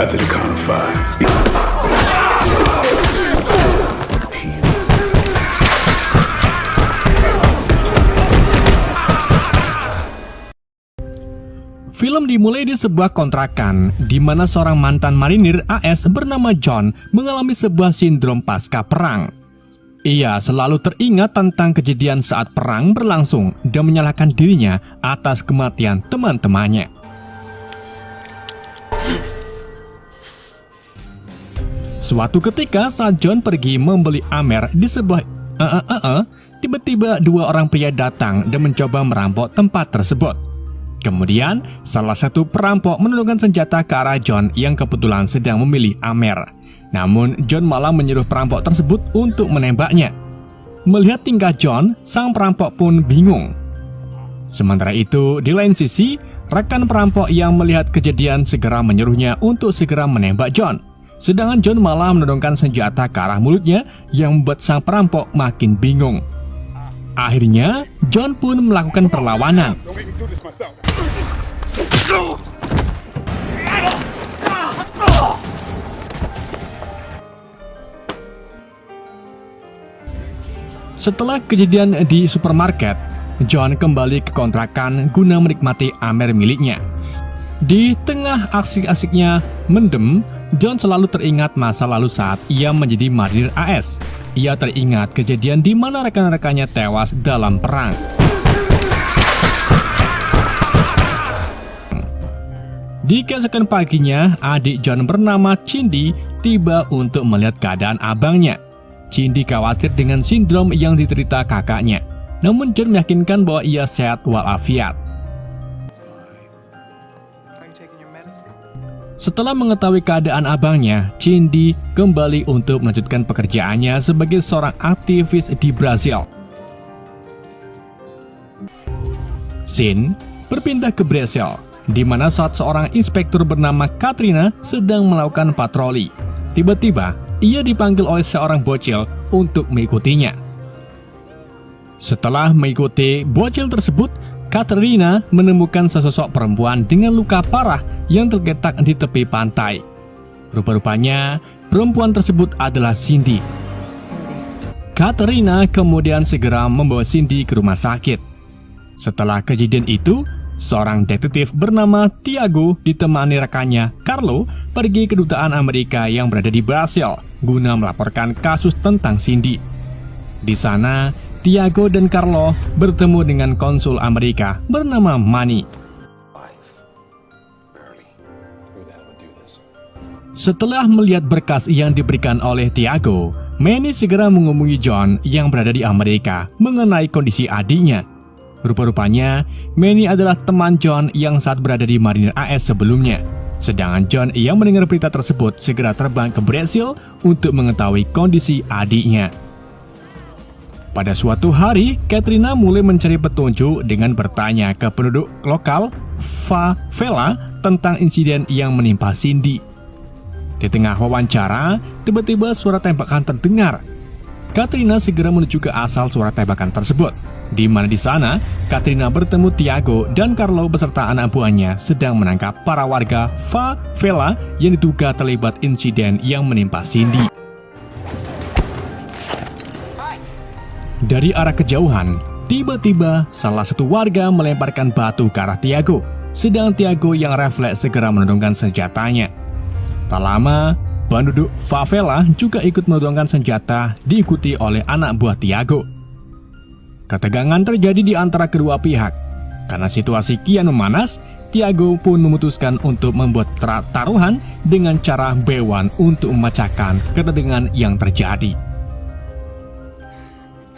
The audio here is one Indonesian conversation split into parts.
after the count of five. Film dimulai di sebuah kontrakan, di mana seorang mantan marinir AS bernama John mengalami sebuah sindrom pasca perang. Ia selalu teringat tentang kejadian saat perang berlangsung dan menyalahkan dirinya atas kematian teman-temannya. Suatu ketika saat John pergi membeli Amer di sebuah tiba-tiba dua orang pria datang dan mencoba merampok tempat tersebut. Kemudian, salah satu perampok menodongkan senjata ke arah John yang kebetulan sedang memilih Amer. Namun, John malah menyuruh perampok tersebut untuk menembaknya. Melihat tingkah John, sang perampok pun bingung. Sementara itu, di lain sisi, rekan perampok yang melihat kejadian segera menyuruhnya untuk segera menembak John. Sedangkan John malah menodongkan senjata ke arah mulutnya yang membuat sang perampok makin bingung. Akhirnya, John pun melakukan perlawanan. Setelah kejadian di supermarket, John kembali ke kontrakan guna menikmati Amer miliknya. Di tengah asik-asiknya mendem, John selalu teringat masa lalu saat ia menjadi marinir AS. Ia teringat kejadian di mana rekan-rekannya tewas dalam perang. Di keesokan paginya, adik John bernama Cindy tiba untuk melihat keadaan abangnya. Cindy khawatir dengan sindrom yang diderita kakaknya. Namun John meyakinkan bahwa ia sehat walafiat. Setelah mengetahui keadaan abangnya, Cindy kembali untuk melanjutkan pekerjaannya sebagai seorang aktivis di Brasil. Scene berpindah ke Brasil, di mana saat seorang inspektur bernama Katrina sedang melakukan patroli. Tiba-tiba, ia dipanggil oleh seorang bocil untuk mengikutinya. Setelah mengikuti bocil tersebut, Katrina menemukan sesosok perempuan dengan luka parah yang tergeletak di tepi pantai. Rupa-rupanya, perempuan tersebut adalah Cindy. Katrina kemudian segera membawa Cindy ke rumah sakit. Setelah kejadian itu, seorang detektif bernama Tiago ditemani rekannya, Carlo, pergi ke kedutaan Amerika yang berada di Brasil guna melaporkan kasus tentang Cindy. Di sana, Tiago dan Carlo bertemu dengan konsul Amerika bernama Manny. Setelah melihat berkas yang diberikan oleh Tiago, Manny segera menghubungi John yang berada di Amerika mengenai kondisi adiknya. Rupa-rupanya, Manny adalah teman John yang saat berada di marinir AS sebelumnya. Sedangkan John yang mendengar berita tersebut segera terbang ke Brasil untuk mengetahui kondisi adiknya. Pada suatu hari, Katrina mulai mencari petunjuk dengan bertanya ke penduduk lokal favela tentang insiden yang menimpa Cindy. Di tengah wawancara, tiba-tiba suara tembakan terdengar. Katrina segera menuju ke asal suara tembakan tersebut, di mana di sana Katrina bertemu Tiago dan Carlo beserta anak buahnya sedang menangkap para warga favela yang diduga terlibat insiden yang menimpa Cindy. Dari arah kejauhan, tiba-tiba salah satu warga melemparkan batu ke arah Tiago, sedang Tiago yang refleks segera menodongkan senjatanya. Tak lama, penduduk favela juga ikut menodongkan senjata diikuti oleh anak buah Tiago. Ketegangan terjadi di antara kedua pihak. Karena situasi kian memanas, Tiago pun memutuskan untuk membuat taruhan dengan cara bewan untuk memecahkan ketegangan yang terjadi.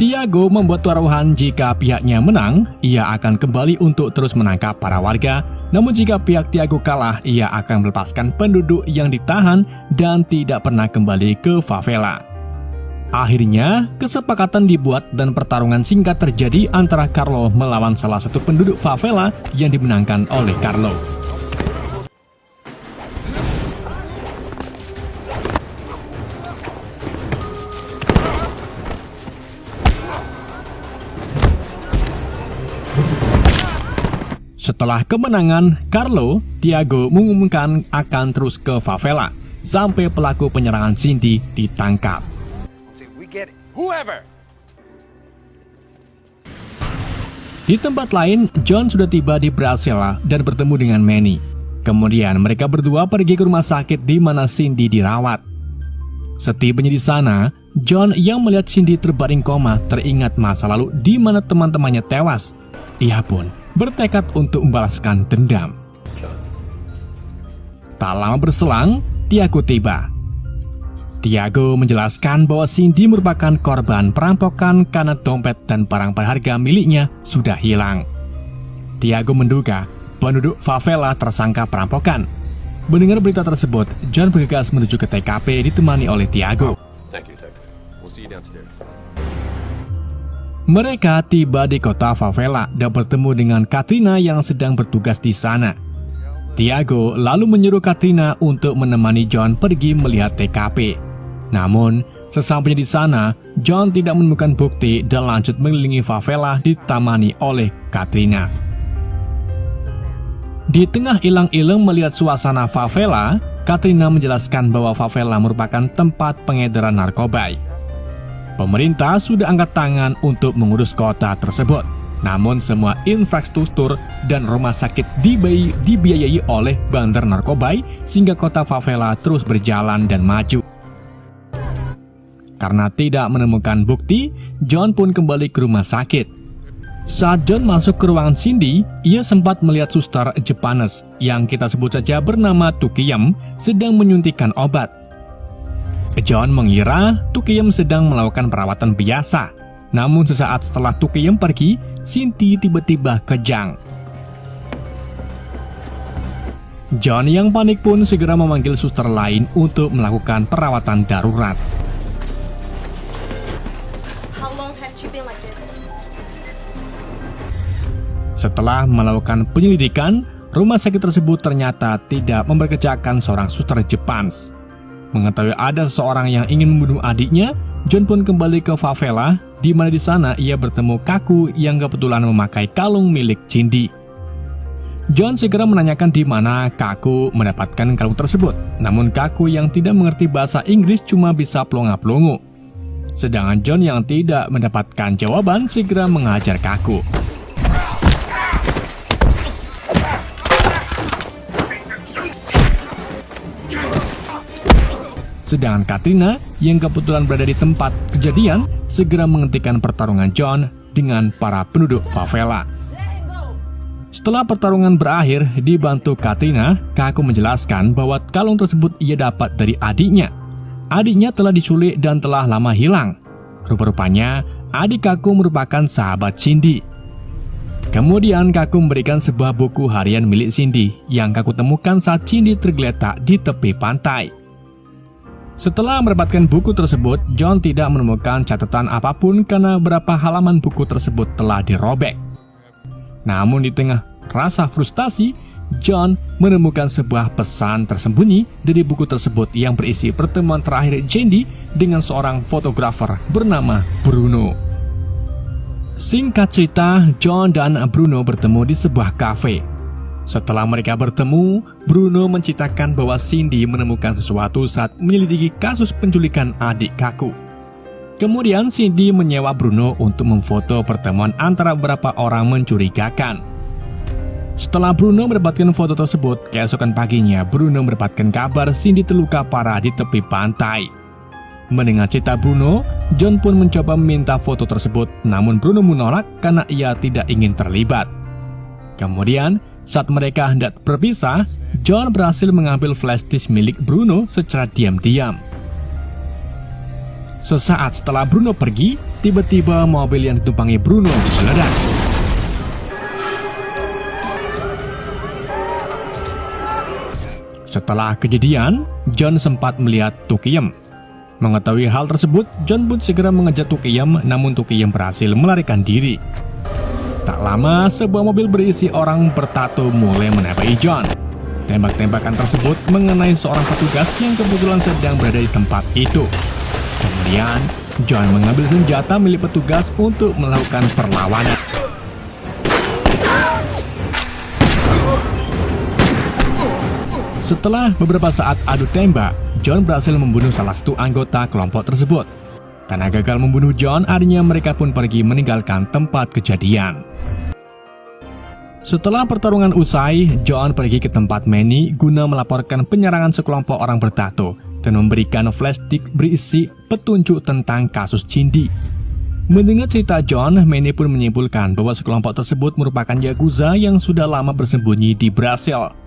Tiago membuat taruhan jika pihaknya menang, ia akan kembali untuk terus menangkap para warga. Namun jika pihak Tiago kalah, ia akan melepaskan penduduk yang ditahan dan tidak pernah kembali ke favela. Akhirnya, kesepakatan dibuat dan pertarungan singkat terjadi antara Carlo melawan salah satu penduduk favela yang dimenangkan oleh Carlo. Setelah kemenangan, Carlo, Tiago mengumumkan akan terus ke favela sampai pelaku penyerangan Cindy ditangkap. Di tempat lain, John sudah tiba di Brasilia dan bertemu dengan Manny. Kemudian mereka berdua pergi ke rumah sakit di mana Cindy dirawat. Setibanya di sana, John yang melihat Cindy terbaring koma teringat masa lalu di mana teman-temannya tewas. Ia pun bertekad untuk membalaskan dendam. Tak lama berselang, Tiago tiba. Tiago menjelaskan bahwa Cindy merupakan korban perampokan karena dompet dan barang berharga miliknya sudah hilang. Tiago menduga penduduk favela tersangka perampokan. Mendengar berita tersebut, John bergegas menuju ke TKP ditemani oleh Tiago. Mereka tiba di kota favela dan bertemu dengan Katrina yang sedang bertugas di sana. Tiago lalu menyuruh Katrina untuk menemani John pergi melihat TKP. Namun, sesampainya di sana, John tidak menemukan bukti dan lanjut mengelilingi favela ditemani oleh Katrina. Di tengah ilang-ilang melihat suasana favela, Katrina menjelaskan bahwa favela merupakan tempat pengedaran narkoba. Pemerintah sudah angkat tangan untuk mengurus kota tersebut. Namun semua infrastruktur dan rumah sakit dibiayai oleh bandar narkoba sehingga kota favela terus berjalan dan maju. Karena tidak menemukan bukti, John pun kembali ke rumah sakit. Saat John masuk ke ruangan Cindy, ia sempat melihat suster Japanes yang kita sebut saja bernama Tukiyam sedang menyuntikkan obat. John mengira Tukiyam sedang melakukan perawatan biasa. Namun sesaat setelah Tukiyam pergi, Cindy tiba-tiba kejang. John yang panik pun segera memanggil suster lain untuk melakukan perawatan darurat. Setelah melakukan penyelidikan, rumah sakit tersebut ternyata tidak memperkerjakan seorang suster Jepang. Mengetahui ada seseorang yang ingin membunuh adiknya, John pun kembali ke favela, di mana di sana ia bertemu Kaku yang kebetulan memakai kalung milik Cindy. John segera menanyakan di mana Kaku mendapatkan kalung tersebut. Namun Kaku yang tidak mengerti bahasa Inggris cuma bisa pelongo-pelongo. Sedangkan John yang tidak mendapatkan jawaban segera mengajar Kaku. Sedangkan Katrina yang kebetulan berada di tempat kejadian segera menghentikan pertarungan John dengan para penduduk favela. Setelah pertarungan berakhir dibantu Katrina, Kaku menjelaskan bahwa kalung tersebut ia dapat dari adiknya. Adiknya telah diculik dan telah lama hilang. Rupa-rupanya adik Kaku merupakan sahabat Cindy. Kemudian Kaku memberikan sebuah buku harian milik Cindy yang Kaku temukan saat Cindy tergeletak di tepi pantai. Setelah mendapatkan buku tersebut, John tidak menemukan catatan apapun karena beberapa halaman buku tersebut telah dirobek. Namun di tengah rasa frustasi, John menemukan sebuah pesan tersembunyi dari buku tersebut yang berisi pertemuan terakhir Cindy dengan seorang fotografer bernama Bruno. Singkat cerita, John dan Bruno bertemu di sebuah kafe. Setelah mereka bertemu, Bruno menceritakan bahwa Cindy menemukan sesuatu saat menyelidiki kasus penculikan adik Kaku. Kemudian Cindy menyewa Bruno untuk memfoto pertemuan antara beberapa orang mencurigakan. Setelah Bruno mendapatkan foto tersebut, keesokan paginya Bruno mendapatkan kabar Cindy terluka parah di tepi pantai. Mendengar cerita Bruno, John pun mencoba meminta foto tersebut, namun Bruno menolak karena ia tidak ingin terlibat. Kemudian, saat mereka hendak berpisah, John berhasil mengambil flash disk milik Bruno secara diam-diam. Sesaat setelah Bruno pergi, tiba-tiba mobil yang ditumpangi Bruno meledak. Setelah kejadian, John sempat melihat Tukiyam. Mengetahui hal tersebut, John pun segera mengejar Tukiyam, namun Tukiyam berhasil melarikan diri. Tak lama, sebuah mobil berisi orang bertato mulai menembaki John. Tembak-tembakan tersebut mengenai seorang petugas yang kebetulan sedang berada di tempat itu. Kemudian, John mengambil senjata milik petugas untuk melakukan perlawanan. Setelah beberapa saat adu tembak, John berhasil membunuh salah satu anggota kelompok tersebut. Karena gagal membunuh John, akhirnya mereka pun pergi meninggalkan tempat kejadian. Setelah pertarungan usai, John pergi ke tempat Manny guna melaporkan penyerangan sekelompok orang bertato dan memberikan flash disk berisi petunjuk tentang kasus Cindy. Mendengar cerita John, Manny pun menyimpulkan bahwa sekelompok tersebut merupakan Yakuza yang sudah lama bersembunyi di Brasil.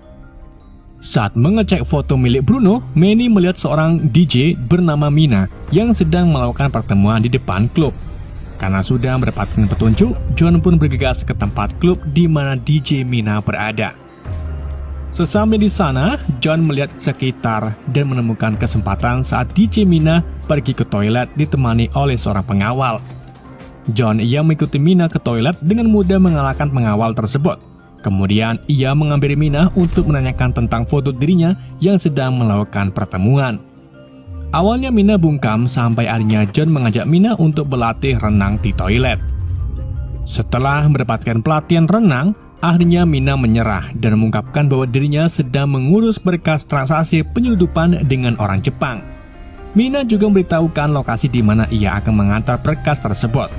Saat mengecek foto milik Bruno, Manny melihat seorang DJ bernama Mina yang sedang melakukan pertemuan di depan klub. Karena sudah mendapatkan petunjuk, John pun bergegas ke tempat klub di mana DJ Mina berada. Sesampai di sana, John melihat sekitar dan menemukan kesempatan saat DJ Mina pergi ke toilet ditemani oleh seorang pengawal. John yang mengikuti Mina ke toilet dengan mudah mengalahkan pengawal tersebut. Kemudian ia menghampiri Mina untuk menanyakan tentang foto dirinya yang sedang melakukan pertemuan. Awalnya Mina bungkam sampai akhirnya John mengajak Mina untuk berlatih renang di toilet. Setelah mendapatkan pelatihan renang, akhirnya Mina menyerah dan mengungkapkan bahwa dirinya sedang mengurus berkas transaksi penyeludupan dengan orang Jepang. Mina juga memberitahukan lokasi di mana ia akan mengantar berkas tersebut.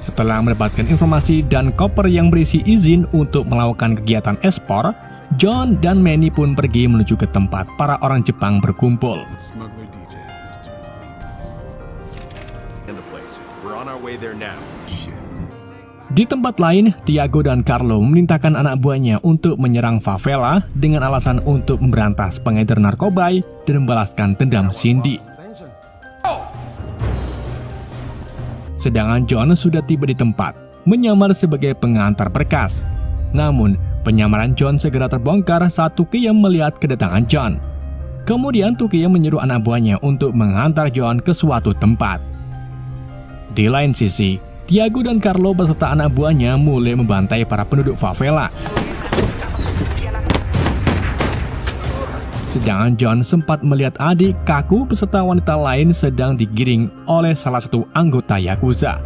Setelah mendapatkan informasi dan koper yang berisi izin untuk melakukan kegiatan ekspor, John dan Manny pun pergi menuju ke tempat para orang Jepang berkumpul. Di tempat lain, Tiago dan Carlo memerintahkan anak buahnya untuk menyerang favela dengan alasan untuk memberantas pengedar narkoba dan membalaskan dendam Cindy. Sedangkan John sudah tiba di tempat, menyamar sebagai pengantar berkas. Namun, penyamaran John segera terbongkar saat Tukiyam melihat kedatangan John. Kemudian Tukiyam menyuruh anak buahnya untuk mengantar John ke suatu tempat. Di lain sisi, Tiago dan Carlo beserta anak buahnya mulai membantai para penduduk favela. Sedangkan John sempat melihat adik Kaku beserta wanita lain sedang digiring oleh salah satu anggota Yakuza.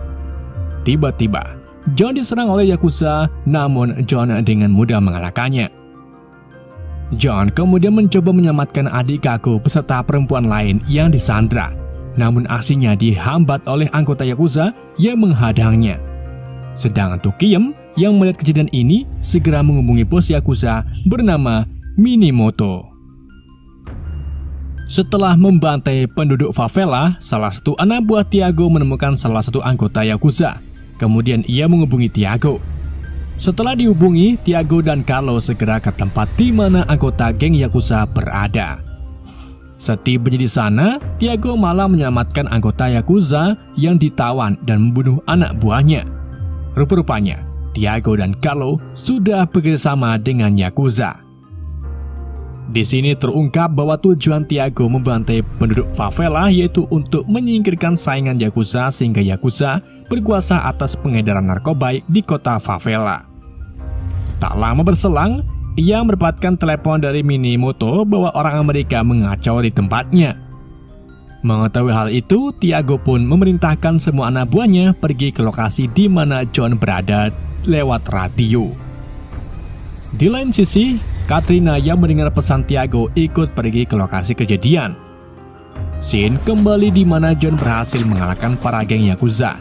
Tiba-tiba, John diserang oleh Yakuza, namun John dengan mudah mengalahkannya. John kemudian mencoba menyelamatkan adik Kaku beserta perempuan lain yang disandra, namun aksinya dihambat oleh anggota Yakuza yang menghadangnya. Sedangkan Tukiyam yang melihat kejadian ini segera menghubungi bos Yakuza bernama Minimoto. Setelah membantai penduduk favela, salah satu anak buah Tiago menemukan salah satu anggota Yakuza. Kemudian ia menghubungi Tiago. Setelah dihubungi, Tiago dan Carlo segera ke tempat di mana anggota geng Yakuza berada. Setibanya di sana, Tiago malah menyelamatkan anggota Yakuza yang ditawan dan membunuh anak buahnya. Rupa-rupanya, Tiago dan Carlo sudah bekerjasama dengan Yakuza. Di sini terungkap bahwa tujuan Tiago membantai penduduk favela yaitu untuk menyingkirkan saingan Yakuza sehingga Yakuza berkuasa atas pengedaran narkoba di kota favela. Tak lama berselang, ia mendapatkan telepon dari Minimoto bahwa orang Amerika mengacau di tempatnya. Mengetahui hal itu, Tiago pun memerintahkan semua anak buahnya pergi ke lokasi di mana John berada lewat radio. Di lain sisi, Katrina yang mendengar pesan Tiago ikut pergi ke lokasi kejadian. Scene kembali di mana John berhasil mengalahkan para geng Yakuza.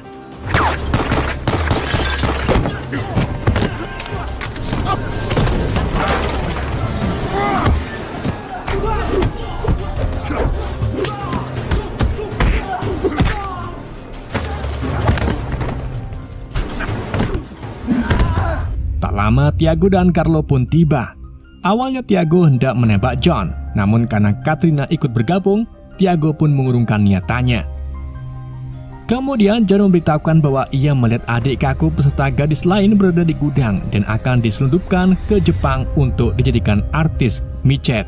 Tak lama Tiago dan Carlo pun tiba. Awalnya Tiago hendak menembak John, namun karena Katrina ikut bergabung, Tiago pun mengurungkan niatannya. Kemudian John memberitahukan bahwa ia melihat adik Kaku beserta gadis lain berada di gudang dan akan diselundupkan ke Jepang untuk dijadikan artis micet.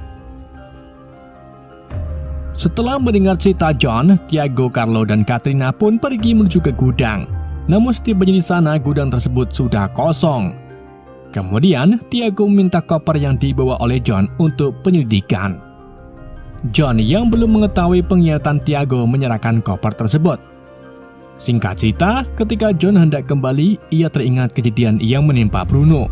Setelah mendengar cerita John, Tiago, Carlo, dan Katrina pun pergi menuju ke gudang. Namun setibanya di sana, gudang tersebut sudah kosong. Kemudian, Tiago meminta koper yang dibawa oleh John untuk penyelidikan. John yang belum mengetahui pengkhianatan Tiago menyerahkan koper tersebut. Singkat cerita, ketika John hendak kembali, ia teringat kejadian yang menimpa Bruno.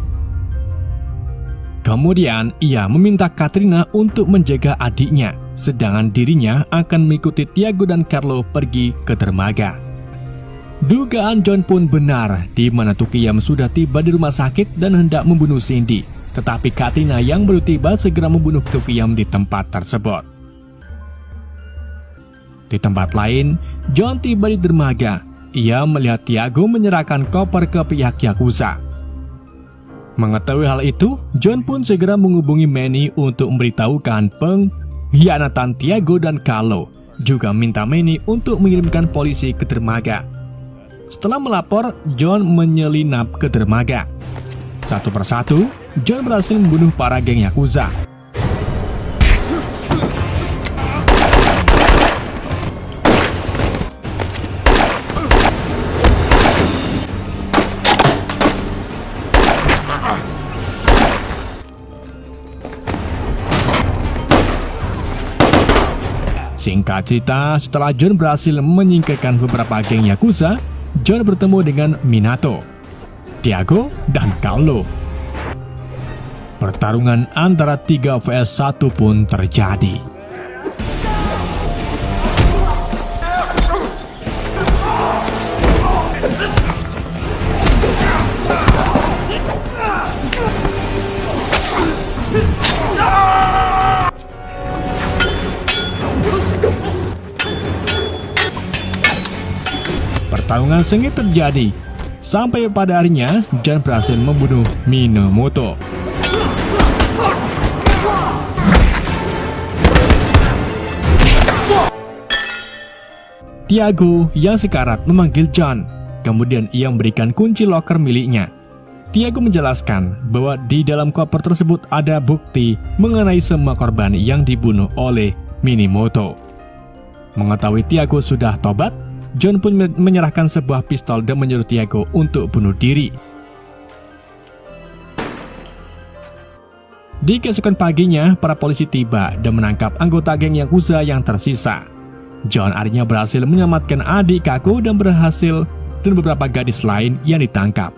Kemudian ia meminta Katrina untuk menjaga adiknya, sedangkan dirinya akan mengikuti Tiago dan Carlo pergi ke dermaga. Dugaan John pun benar, di mana Tukiyam sudah tiba di rumah sakit dan hendak membunuh Cindy. Tetapi Katrina yang baru tiba segera membunuh Tukiyam di tempat tersebut. Di tempat lain, John tiba di dermaga. Ia melihat Tiago menyerahkan koper ke pihak Yakuza. Mengetahui hal itu, John pun segera menghubungi Manny untuk memberitahukan pengkhianatan Tiago dan Carlo. Juga minta Manny untuk mengirimkan polisi ke dermaga. Setelah melapor, John menyelinap ke dermaga. Satu persatu, John berhasil membunuh para geng Yakuza. Singkat cerita, setelah John berhasil menyingkirkan beberapa geng Yakuza, John bertemu dengan Minato, Tiago, dan Carlo. Pertarungan antara 3 vs 1 pun terjadi. Pertarungan sengit terjadi. Sampai pada harinya, John berhasil membunuh Minamoto. Tiago yang sekarat memanggil John. Kemudian ia memberikan kunci loker miliknya. Tiago menjelaskan bahwa di dalam koper tersebut ada bukti mengenai semua korban yang dibunuh oleh Minamoto. Mengetahui Tiago sudah tobat, John pun menyerahkan sebuah pistol dan menyuruh Tiago untuk bunuh diri. Di keesokan paginya, para polisi tiba dan menangkap anggota geng Yakuza yang tersisa. John akhirnya berhasil menyelamatkan adik Kako dan beberapa gadis lain yang ditangkap.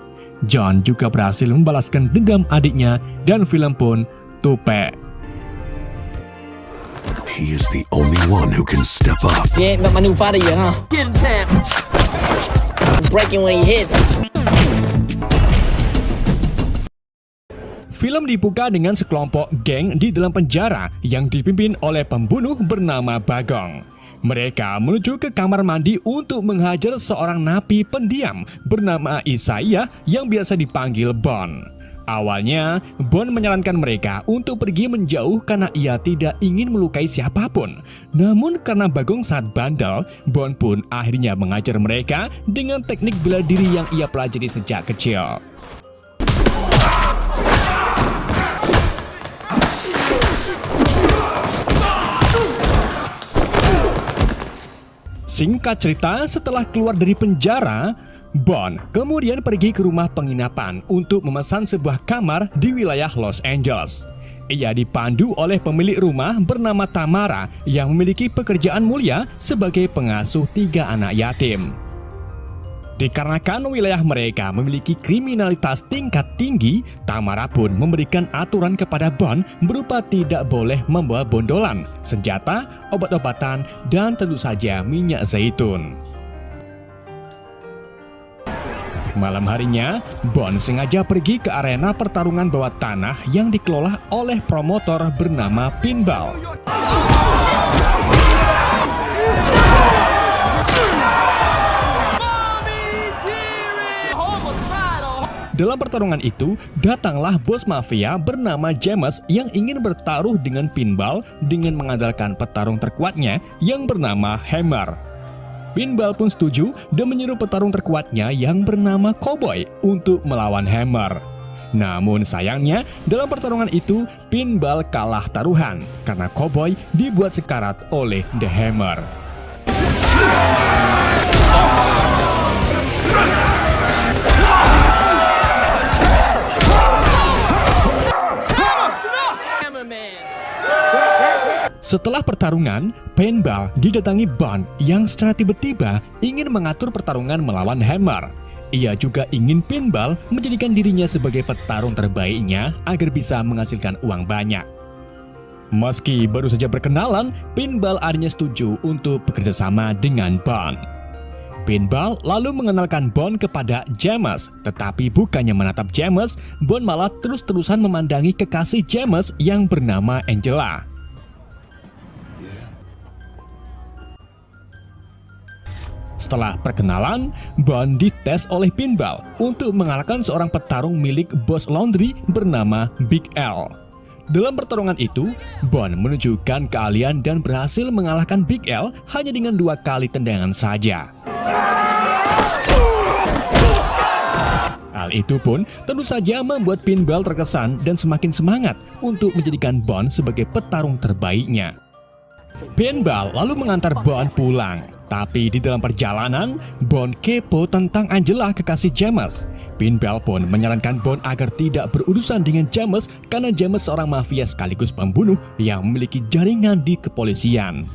John juga berhasil membalaskan dendam adiknya dan film pun tutup. He is the only one who can step up. Yeah, but my new fighter, huh? Get him, Tam. Breaking when he hits. Film dibuka dengan sekelompok geng di dalam penjara yang dipimpin oleh pembunuh bernama Bagong. Mereka menuju ke kamar mandi untuk menghajar seorang napi pendiam bernama Isaiah yang biasa dipanggil Bon. Awalnya, Bon menyarankan mereka untuk pergi menjauh karena ia tidak ingin melukai siapapun. Namun karena Bagong sangat bandel, Bon pun akhirnya mengajar mereka dengan teknik bela diri yang ia pelajari sejak kecil. Singkat cerita, setelah keluar dari penjara, Bon kemudian pergi ke rumah penginapan untuk memesan sebuah kamar di wilayah Los Angeles. Ia dipandu oleh pemilik rumah bernama Tamara yang memiliki pekerjaan mulia sebagai pengasuh 3 anak yatim. Dikarenakan wilayah mereka memiliki kriminalitas tingkat tinggi, Tamara pun memberikan aturan kepada Bon berupa tidak boleh membawa bondolan, senjata, obat-obatan, dan tentu saja minyak zaitun. Malam harinya, Bon sengaja pergi ke arena pertarungan bawah tanah yang dikelola oleh promotor bernama Pinball. Dalam pertarungan itu, datanglah bos mafia bernama James yang ingin bertaruh dengan Pinball dengan mengandalkan petarung terkuatnya yang bernama Hammer. Pinball pun setuju dan menyuruh petarung terkuatnya yang bernama Cowboy untuk melawan Hammer. Namun sayangnya, dalam pertarungan itu, Pinball kalah taruhan karena Cowboy dibuat sekarat oleh The Hammer. Setelah pertarungan, Pinball didatangi Bon yang secara tiba-tiba ingin mengatur pertarungan melawan Hammer. ia juga ingin Pinball menjadikan dirinya sebagai petarung terbaiknya agar bisa menghasilkan uang banyak. Meski baru saja berkenalan, Pinball akhirnya setuju untuk bekerja sama dengan Bond. Pinball lalu mengenalkan Bond kepada James, tetapi bukannya menatap James, Bond malah terus-terusan memandangi kekasih James yang bernama Angela. Setelah perkenalan, Bond dites oleh Pinball untuk mengalahkan seorang petarung milik bos laundry bernama Big L. Dalam pertarungan itu, Bond menunjukkan keahlian dan berhasil mengalahkan Big L hanya dengan 2 kali tendangan saja. Hal itu pun tentu saja membuat Pinball terkesan dan semakin semangat untuk menjadikan Bond sebagai petarung terbaiknya. Pinball lalu mengantar Bond pulang. Tapi di dalam perjalanan, Bond kepo tentang Angela, kekasih James. Pinball pun menyarankan Bond agar tidak berurusan dengan James karena James seorang mafia sekaligus pembunuh yang memiliki jaringan di kepolisian.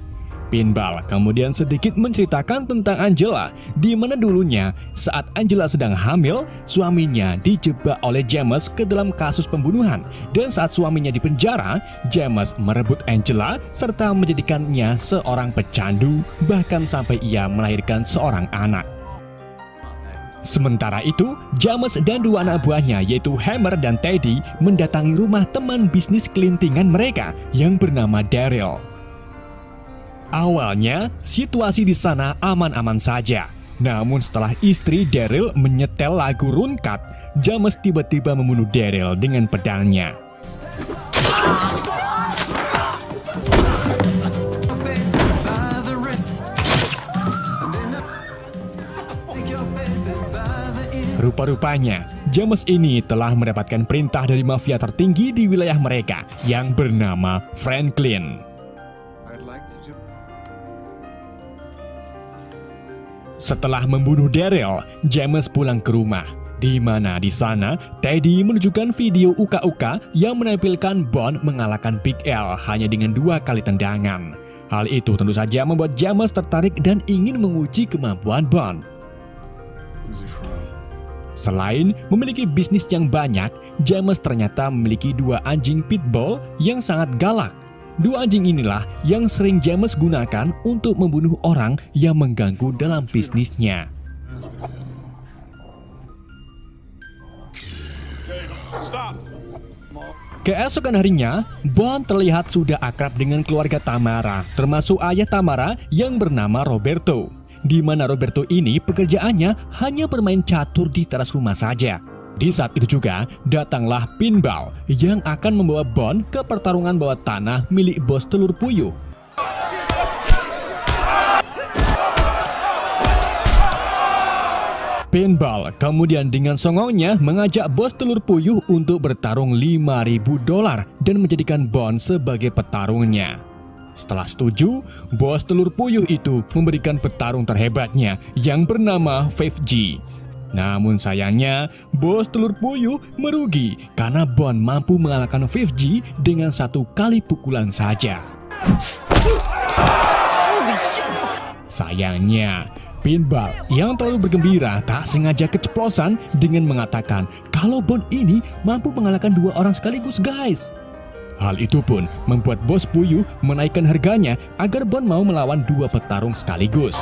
Pinball kemudian sedikit menceritakan tentang Angela, di mana dulunya saat Angela sedang hamil, suaminya dijebak oleh James ke dalam kasus pembunuhan, dan saat suaminya dipenjara, James merebut Angela serta menjadikannya seorang pecandu, bahkan sampai ia melahirkan seorang anak. Sementara itu, James dan 2 anak buahnya yaitu Hammer dan Teddy mendatangi rumah teman bisnis kelintingan mereka yang bernama Daryl. Awalnya, situasi di sana aman-aman saja. Namun setelah istri Daryl menyetel lagu Runkat, James tiba-tiba membunuh Daryl dengan pedangnya. Rupa-rupanya, James ini telah mendapatkan perintah dari mafia tertinggi di wilayah mereka yang bernama Franklin. Setelah membunuh Daryl, James pulang ke rumah, di mana di sana Teddy menunjukkan video uka-uka yang menampilkan Bond mengalahkan Big L hanya dengan 2 kali tendangan. Hal itu tentu saja membuat James tertarik dan ingin menguji kemampuan Bond. Selain memiliki bisnis yang banyak, James ternyata memiliki 2 anjing pitbull yang sangat galak. 2 anjing inilah yang sering James gunakan untuk membunuh orang yang mengganggu dalam bisnisnya. Keesokan harinya, Bond terlihat sudah akrab dengan keluarga Tamara, termasuk ayah Tamara yang bernama Roberto, di mana Roberto ini pekerjaannya hanya bermain catur di teras rumah saja. Di saat itu juga, datanglah Pinball yang akan membawa Bond ke pertarungan bawah tanah milik bos telur puyuh. Pinball kemudian dengan songongnya mengajak bos telur puyuh untuk bertarung $5.000 dan menjadikan Bond sebagai petarungnya. Setelah setuju, bos telur puyuh itu memberikan petarung terhebatnya yang bernama 5G. Namun sayangnya, bos telur puyuh merugi karena Bond mampu mengalahkan 5G dengan 1 kali pukulan saja. Sayangnya, Pinball yang terlalu bergembira tak sengaja keceplosan dengan mengatakan kalau Bond ini mampu mengalahkan 2 orang sekaligus, guys. Hal itu pun membuat bos puyuh menaikkan harganya agar Bond mau melawan 2 petarung sekaligus.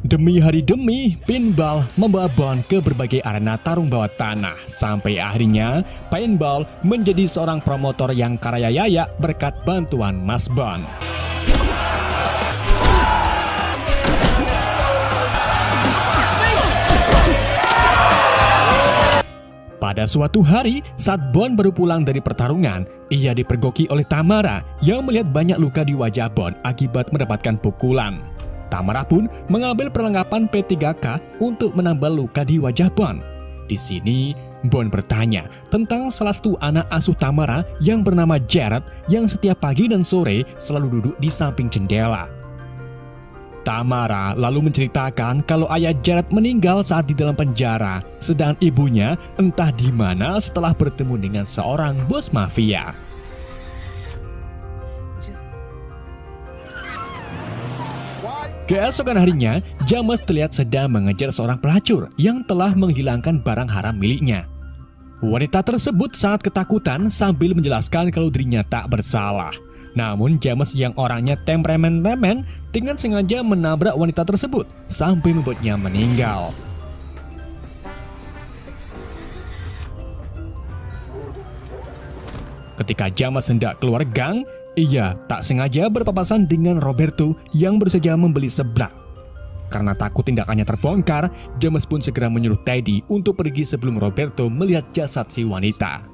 Demi hari demi, Pinball membawa Bond ke berbagai arena tarung bawah tanah. Sampai akhirnya, Pinball menjadi seorang promotor yang kaya-raya berkat bantuan Mas Bond. Pada suatu hari, saat Bond baru pulang dari pertarungan, ia dipergoki oleh Tamara yang melihat banyak luka di wajah Bond akibat mendapatkan pukulan. Tamara pun mengambil perlengkapan P3K untuk menambal luka di wajah Bond. Di sini, Bond bertanya tentang salah satu anak asuh Tamara yang bernama Jared yang setiap pagi dan sore selalu duduk di samping jendela. Tamara lalu menceritakan kalau ayah Jared meninggal saat di dalam penjara, sedangkan ibunya entah di mana setelah bertemu dengan seorang bos mafia. Keesokan harinya, James terlihat sedang mengejar seorang pelacur yang telah menghilangkan barang haram miliknya. Wanita tersebut sangat ketakutan sambil menjelaskan kalau dirinya tak bersalah. Namun James yang orangnya temperamen dengan sengaja menabrak wanita tersebut sampai membuatnya meninggal. Ketika James hendak keluar gang, ia tak sengaja berpapasan dengan Roberto yang baru saja membeli seblak. Karena takut tindakannya terbongkar, James pun segera menyuruh Teddy untuk pergi sebelum Roberto melihat jasad si wanita.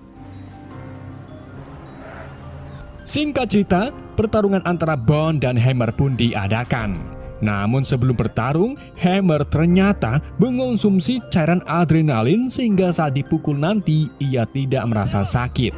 Singkat cerita, pertarungan antara Bond dan Hammer pun diadakan. Namun sebelum bertarung, Hammer ternyata mengonsumsi cairan adrenalin sehingga saat dipukul nanti ia tidak merasa sakit.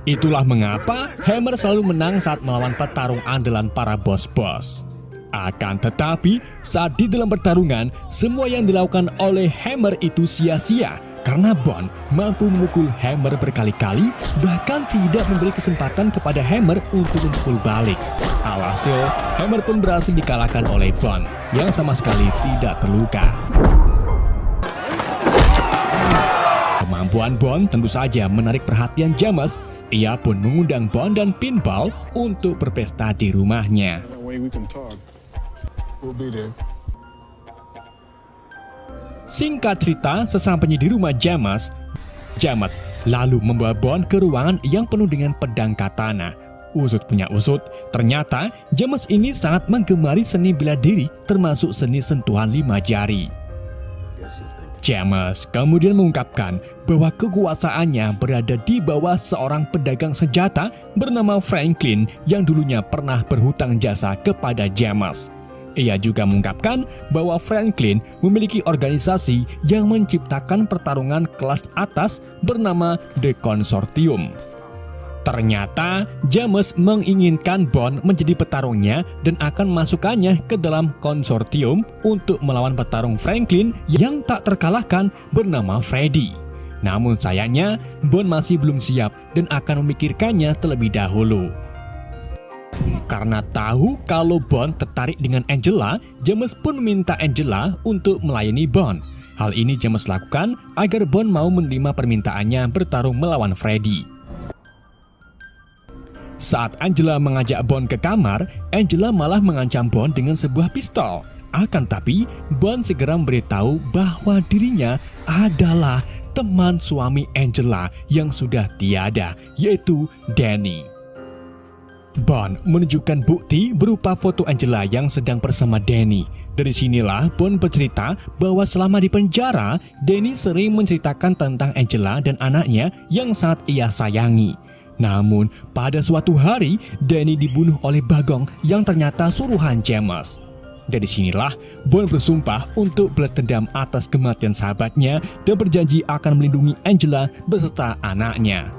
Itulah mengapa Hammer selalu menang saat melawan petarung andalan para bos-bos. Akan tetapi, saat di dalam pertarungan, semua yang dilakukan oleh Hammer itu sia-sia. Karena Bond mampu memukul Hammer berkali-kali, bahkan tidak memberi kesempatan kepada Hammer untuk memukul balik. Alhasil, Hammer pun berhasil dikalahkan oleh Bond, yang sama sekali tidak terluka. Kemampuan Bond tentu saja menarik perhatian James. Ia pun mengundang Bond dan Pinball untuk berpesta di rumahnya. Singkat cerita, sesampainya di rumah James lalu membawa Bond ke ruangan yang penuh dengan pedang katana. Usut punya usut, ternyata James ini sangat menggemari seni bela diri, termasuk seni sentuhan 5 jari. James kemudian mengungkapkan bahwa kekuasaannya berada di bawah seorang pedagang senjata bernama Franklin yang dulunya pernah berhutang jasa kepada James. Ia juga mengungkapkan bahwa Franklin memiliki organisasi yang menciptakan pertarungan kelas atas bernama The Consortium. Ternyata James menginginkan Bond menjadi petarungnya dan akan masukkannya ke dalam konsortium untuk melawan petarung Franklin yang tak terkalahkan bernama Freddy. Namun sayangnya Bond masih belum siap dan akan memikirkannya terlebih dahulu. Karena tahu kalau Bond tertarik dengan Angela, James pun meminta Angela untuk melayani Bond. Hal ini James lakukan agar Bond mau menerima permintaannya bertarung melawan Freddy. Saat Angela mengajak Bond ke kamar, Angela malah mengancam Bond dengan sebuah pistol. Akan tapi, Bond segera memberitahu bahwa dirinya adalah teman suami Angela yang sudah tiada, yaitu Danny. Bond menunjukkan bukti berupa foto Angela yang sedang bersama Danny. Dari sinilah Bond bercerita bahwa selama di penjara, Danny sering menceritakan tentang Angela dan anaknya yang sangat ia sayangi. Namun, pada suatu hari, Danny dibunuh oleh Bagong yang ternyata suruhan James. Dari sinilah, Bond bersumpah untuk balas dendam atas kematian sahabatnya dan berjanji akan melindungi Angela beserta anaknya.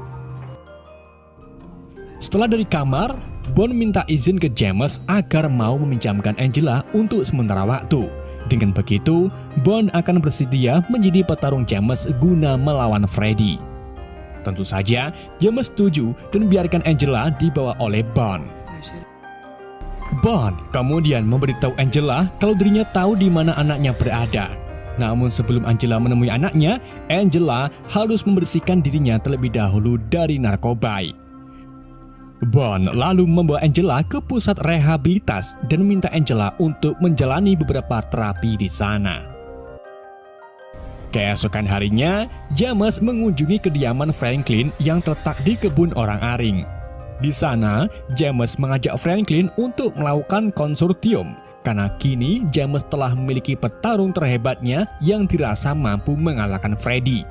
Setelah dari kamar, Bond minta izin ke James agar mau meminjamkan Angela untuk sementara waktu. Dengan begitu, Bond akan bersedia menjadi petarung James guna melawan Freddy. Tentu saja, James setuju dan biarkan Angela dibawa oleh Bond. Bond kemudian memberitahu Angela kalau dirinya tahu di mana anaknya berada. Namun sebelum Angela menemui anaknya, Angela harus membersihkan dirinya terlebih dahulu dari narkoba. Bond lalu membawa Angela ke pusat rehabilitas dan meminta Angela untuk menjalani beberapa terapi di sana. Keesokan harinya, James mengunjungi kediaman Franklin yang terletak di kebun orang aring. Di sana, James mengajak Franklin untuk melakukan konsortium karena kini James telah memiliki petarung terhebatnya yang dirasa mampu mengalahkan Freddy.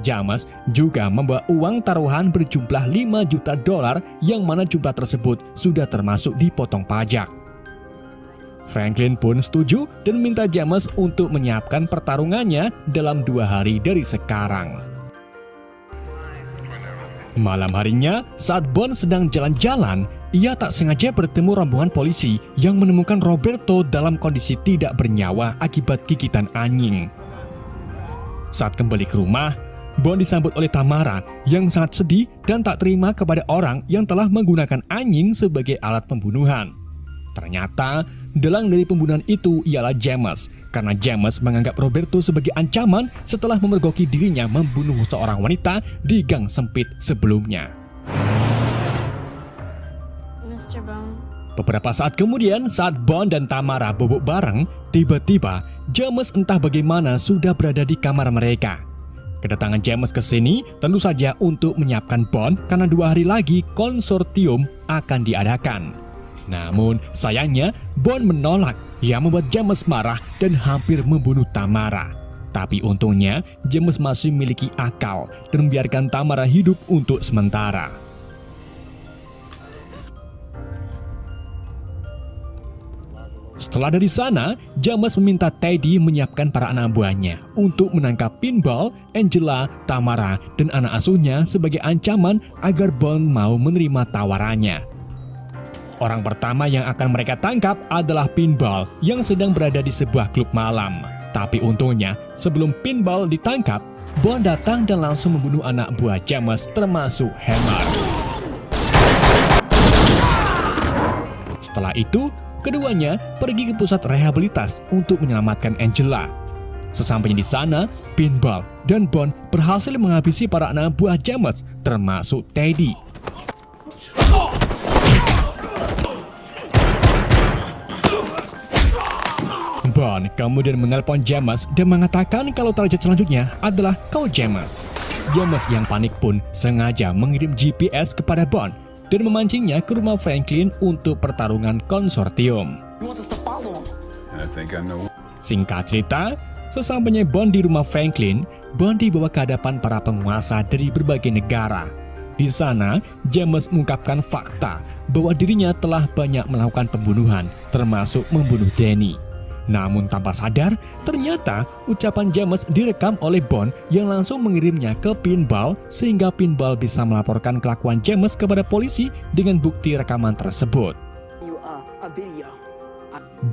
James juga membawa uang taruhan berjumlah $5 juta yang mana jumlah tersebut sudah termasuk dipotong pajak. Franklin pun setuju dan minta James untuk menyiapkan pertarungannya dalam 2 hari dari sekarang. Malam harinya, saat Bond sedang jalan-jalan, ia tak sengaja bertemu rombongan polisi yang menemukan Roberto dalam kondisi tidak bernyawa akibat gigitan anjing. Saat kembali ke rumah, Bond disambut oleh Tamara yang sangat sedih dan tak terima kepada orang yang telah menggunakan anjing sebagai alat pembunuhan. Ternyata, dalang dari pembunuhan itu ialah James, karena James menganggap Roberto sebagai ancaman setelah memergoki dirinya membunuh seorang wanita di gang sempit sebelumnya. Mr. Bone. Beberapa saat kemudian, saat Bond dan Tamara bobok bareng, tiba-tiba James entah bagaimana sudah berada di kamar mereka. Kedatangan James ke sini tentu saja untuk menyiapkan Bond karena 2 hari lagi konsortium akan diadakan. Namun sayangnya Bond menolak, yang membuat James marah dan hampir membunuh Tamara. Tapi untungnya James masih memiliki akal dan membiarkan Tamara hidup untuk sementara. Setelah dari sana, James meminta Teddy menyiapkan para anak buahnya untuk menangkap Pinball, Angela, Tamara, dan anak asuhnya sebagai ancaman agar Bond mau menerima tawarannya. Orang pertama yang akan mereka tangkap adalah Pinball yang sedang berada di sebuah klub malam. Tapi untungnya, sebelum Pinball ditangkap, Bond datang dan langsung membunuh anak buah James termasuk Hammer. Setelah itu, keduanya pergi ke pusat rehabilitas untuk menyelamatkan Angela. Sesampainya di sana, Pinball dan Bond berhasil menghabisi para anak buah James termasuk Teddy. Bond kemudian menelpon James dan mengatakan kalau target selanjutnya adalah kau James. James yang panik pun sengaja mengirim GPS kepada Bond dan memancingnya ke rumah Franklin untuk pertarungan konsortium. Singkat cerita, sesampainya Bond di rumah Franklin, Bond dibawa ke hadapan para penguasa dari berbagai negara. Di sana, James mengungkapkan fakta bahwa dirinya telah banyak melakukan pembunuhan, termasuk membunuh Danny. Namun tanpa sadar, ternyata ucapan James direkam oleh Bond yang langsung mengirimnya ke Pinball sehingga Pinball bisa melaporkan kelakuan James kepada polisi dengan bukti rekaman tersebut.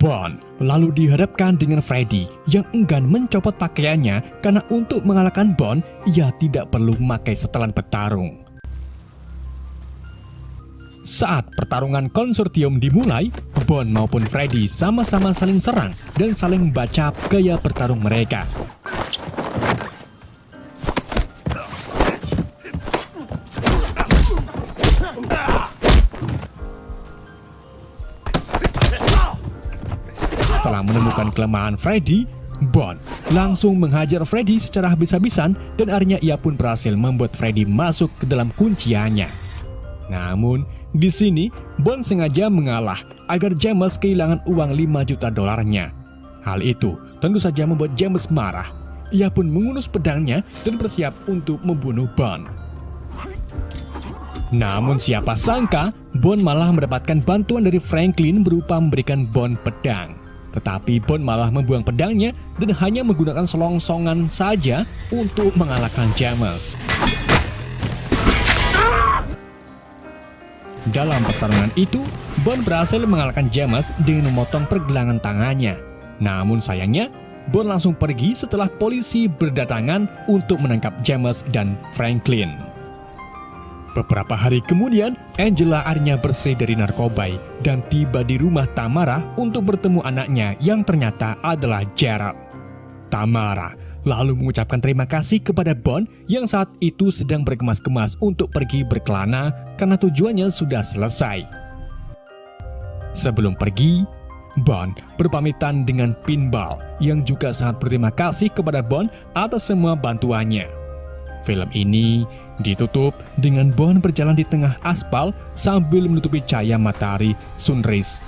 Bond lalu dihadapkan dengan Freddy yang enggan mencopot pakaiannya karena untuk mengalahkan Bond, ia tidak perlu memakai setelan petarung. Saat pertarungan konsortium dimulai, Bond maupun Freddy sama-sama saling serang dan saling membaca gaya bertarung mereka. Setelah menemukan kelemahan Freddy, Bond langsung menghajar Freddy secara habis-habisan dan akhirnya ia pun berhasil membuat Freddy masuk ke dalam kunciannya. Namun, di sini Bond sengaja mengalah agar James kehilangan uang 5 juta dolarnya. Hal itu tentu saja membuat James marah. Ia pun mengunus pedangnya dan bersiap untuk membunuh Bond. Namun siapa sangka Bond malah mendapatkan bantuan dari Franklin berupa memberikan Bond pedang. Tetapi Bond malah membuang pedangnya dan hanya menggunakan selongsongan saja untuk mengalahkan James. Dalam pertarungan itu, Bond berhasil mengalahkan James dengan memotong pergelangan tangannya. Namun sayangnya, Bond langsung pergi setelah polisi berdatangan untuk menangkap James dan Franklin. Beberapa hari kemudian, Angela akhirnya bersih dari narkoba dan tiba di rumah Tamara untuk bertemu anaknya yang ternyata adalah Gerald. Tamara lalu mengucapkan terima kasih kepada Bond yang saat itu sedang bergemas-gemas untuk pergi berkelana karena tujuannya sudah selesai. Sebelum pergi, Bond berpamitan dengan Pinball yang juga sangat berterima kasih kepada Bond atas semua bantuannya. Film ini ditutup dengan Bond berjalan di tengah aspal sambil menutupi cahaya matahari sunrise